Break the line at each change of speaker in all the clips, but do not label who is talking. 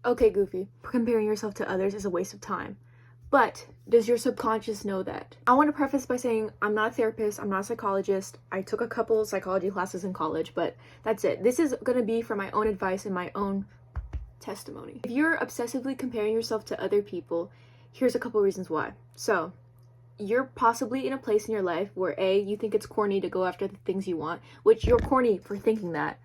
Okay, Goofy, comparing yourself to others is a waste of time. But does your subconscious know that? I want to preface by saying I'm not a therapist, I'm not a psychologist. I took a couple psychology classes in college, but that's it. This is going to be for my own advice and my own testimony. If you're obsessively comparing yourself to other people, here's a couple reasons why. So, you're possibly in a place in your life where A, you think it's corny to go after the things you want, which you're corny for thinking that.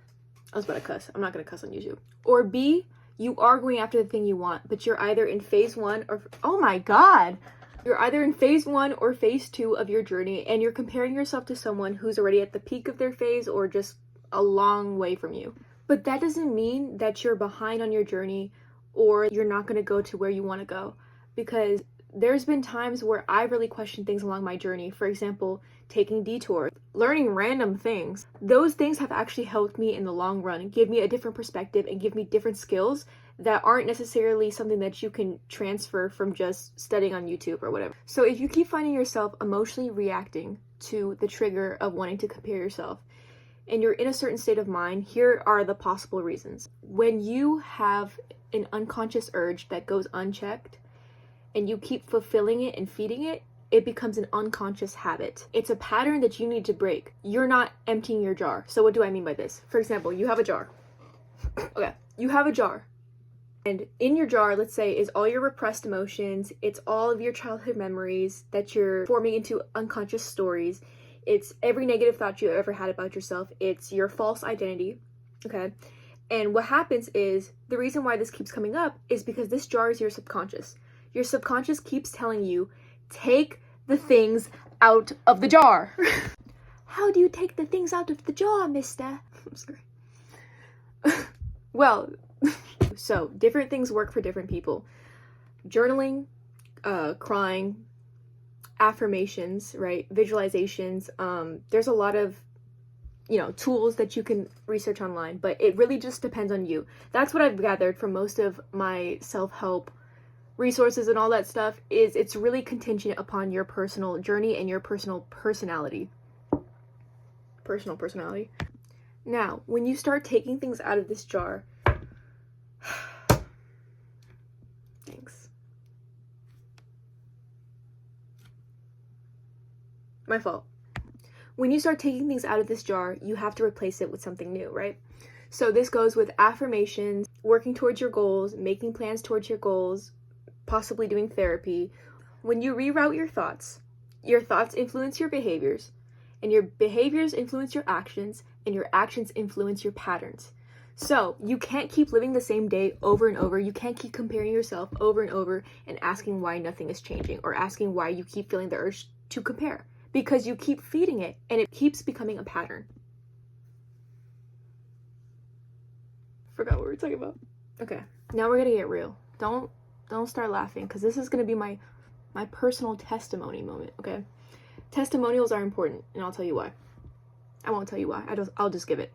I was about to cuss. I'm not going to cuss on YouTube. Or B, you are going after the thing you want, but you're either in phase 1 or, oh my god, you're either in phase 1 or phase 2 of your journey, and you're comparing yourself to someone who's already at the peak of their phase or just a long way from you. But that doesn't mean that you're behind on your journey or you're not going to go to where you want to go, because there's been times where I really questioned things along my journey. For example, taking detours, learning random things. Those things have actually helped me in the long run, give me a different perspective and give me different skills that aren't necessarily something that you can transfer from just studying on YouTube or whatever. So if you keep finding yourself emotionally reacting to the trigger of wanting to compare yourself, and you're in a certain state of mind, here are the possible reasons. When you have an unconscious urge that goes unchecked, and you keep fulfilling it and feeding it, it becomes an unconscious habit. It's a pattern that you need to break. You're not emptying your jar. So what do I mean by this? For example, you have a jar. Okay, you have a jar. And in your jar, let's say, is all your repressed emotions. It's all of your childhood memories that you're forming into unconscious stories. It's every negative thought you ever had about yourself. It's your false identity, okay? And what happens is, the reason why this keeps coming up is because this jar is your subconscious. Your subconscious keeps telling you, take the things out of the jar. How do you take the things out of the jar, mister? I'm sorry. Well, so different things work for different people. Journaling, crying, affirmations, right? Visualizations. There's a lot of, tools that you can research online, but it really just depends on you. That's what I've gathered from most of my self-help resources and all that stuff, is it's really contingent upon your personal journey and your personal personality. Now, when you start taking things out of this jar, thanks. My fault. When you start taking things out of this jar, you have to replace it with something new, right? So this goes with affirmations, working towards your goals, making plans towards your goals, possibly doing therapy. When you reroute your thoughts influence your behaviors, and your behaviors influence your actions, and your actions influence your patterns. So you can't keep living the same day over and over. You can't keep comparing yourself over and over and asking why nothing is changing, or asking why you keep feeling the urge to compare, because you keep feeding it and it keeps becoming a pattern. Forgot what we were talking about. Okay, now we're gonna get real. Don't start laughing, because this is going to be my personal testimony moment, okay? Testimonials are important, and I'll tell you why. I won't tell you why. I'll just give it.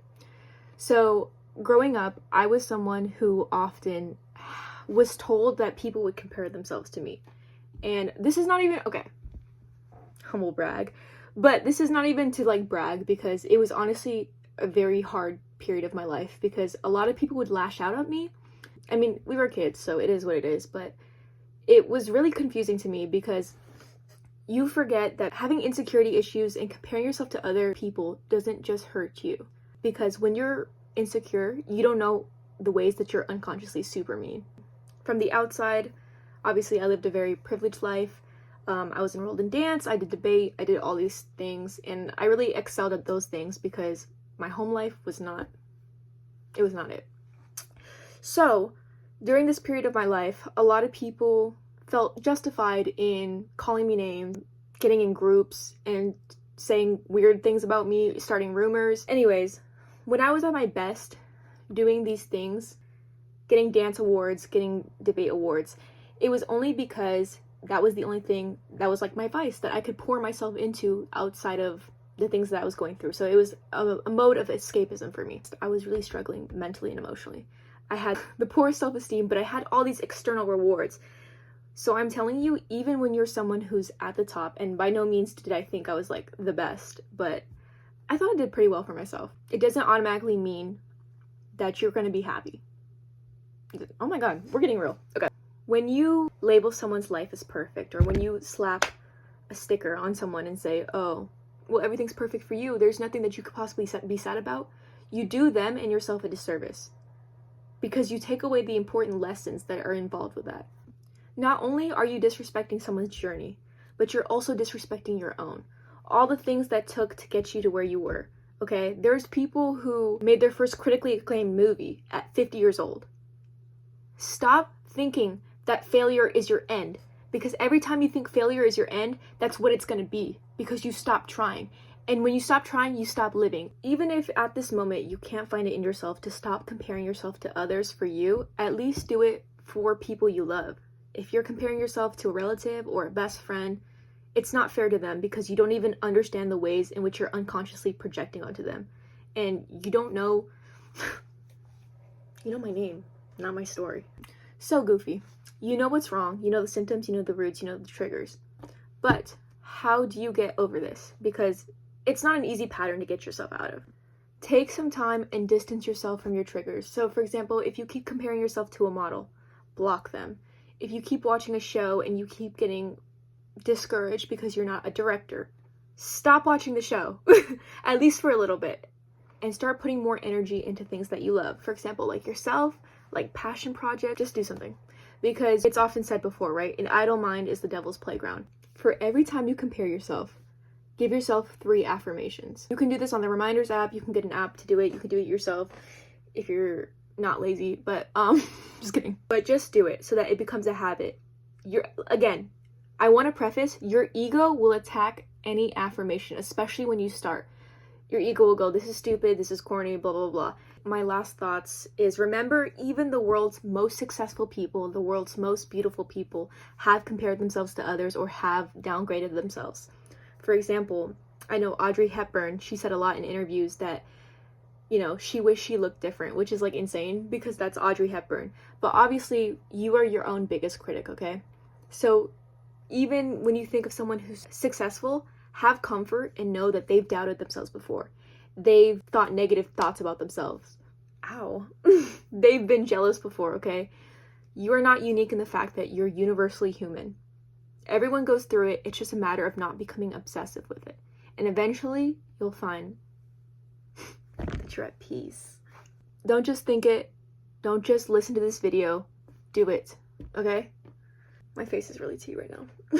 So, growing up, I was someone who often was told that people would compare themselves to me. And this is not even, okay, humble brag, but this is not even to brag, because it was honestly a very hard period of my life, because a lot of people would lash out at me. I mean, we were kids, so it is what it is, but it was really confusing to me, because you forget that having insecurity issues and comparing yourself to other people doesn't just hurt you. Because when you're insecure, you don't know the ways that you're unconsciously super mean. From the outside, obviously I lived a very privileged life. I was enrolled in dance, I did debate, I did all these things, and I really excelled at those things because my home life was not it. So, during this period of my life, a lot of people felt justified in calling me names, getting in groups, and saying weird things about me, starting rumors. Anyways, when I was at my best, doing these things, getting dance awards, getting debate awards, it was only because that was the only thing that was my vice that I could pour myself into outside of the things that I was going through. So it was a mode of escapism for me. I was really struggling mentally and emotionally. I had the poorest self-esteem, but I had all these external rewards. So I'm telling you, even when you're someone who's at the top, and by no means did I think I was the best, but I thought I did pretty well for myself. It doesn't automatically mean that you're going to be happy. Oh my god, we're getting real. Okay. When you label someone's life as perfect, or when you slap a sticker on someone and say, oh, well, everything's perfect for you, there's nothing that you could possibly be sad about, you do them and yourself a disservice. Because you take away the important lessons that are involved with that. Not only are you disrespecting someone's journey, but you're also disrespecting your own. All the things that took to get you to where you were, okay? There's people who made their first critically acclaimed movie at 50 years old. Stop thinking that failure is your end, because every time you think failure is your end, that's what it's going to be, because you stop trying. And when you stop trying, you stop living. Even if at this moment you can't find it in yourself to stop comparing yourself to others for you, at least do it for people you love. If you're comparing yourself to a relative or a best friend, it's not fair to them, because you don't even understand the ways in which you're unconsciously projecting onto them. And you don't know, you know my name, not my story. So goofy. You know what's wrong, you know the symptoms, you know the roots, you know the triggers. But how do you get over this? Because it's not an easy pattern to get yourself out of. Take some time and distance yourself from your triggers. So for example, if you keep comparing yourself to a model, block them. If you keep watching a show and you keep getting discouraged because you're not a director, stop watching the show, at least for a little bit, and start putting more energy into things that you love. For example, like yourself, like passion project, just do something. Because it's often said before, right? An idle mind is the devil's playground. For every time you compare yourself, give yourself 3 affirmations. You can do this on the reminders app. You can get an app to do it. You can do it yourself if you're not lazy, but just kidding. But just do it so that it becomes a habit. Again, I want to preface, your ego will attack any affirmation, especially when you start. Your ego will go, this is stupid, this is corny, blah, blah, blah. My last thoughts is, remember, even the world's most successful people, the world's most beautiful people, have compared themselves to others or have downgraded themselves. For example, I know Audrey Hepburn, she said a lot in interviews that, you know, she wished she looked different, which is like insane because that's Audrey Hepburn. But obviously, you are your own biggest critic, okay? So even when you think of someone who's successful, have comfort and know that they've doubted themselves before. They've thought negative thoughts about themselves. Ow. They've been jealous before, okay? You are not unique in the fact that you're universally human. Everyone goes through it. It's just a matter of not becoming obsessive with it. And eventually, you'll find that you're at peace. Don't just think it. Don't just listen to this video. Do it, okay? My face is really tea right now.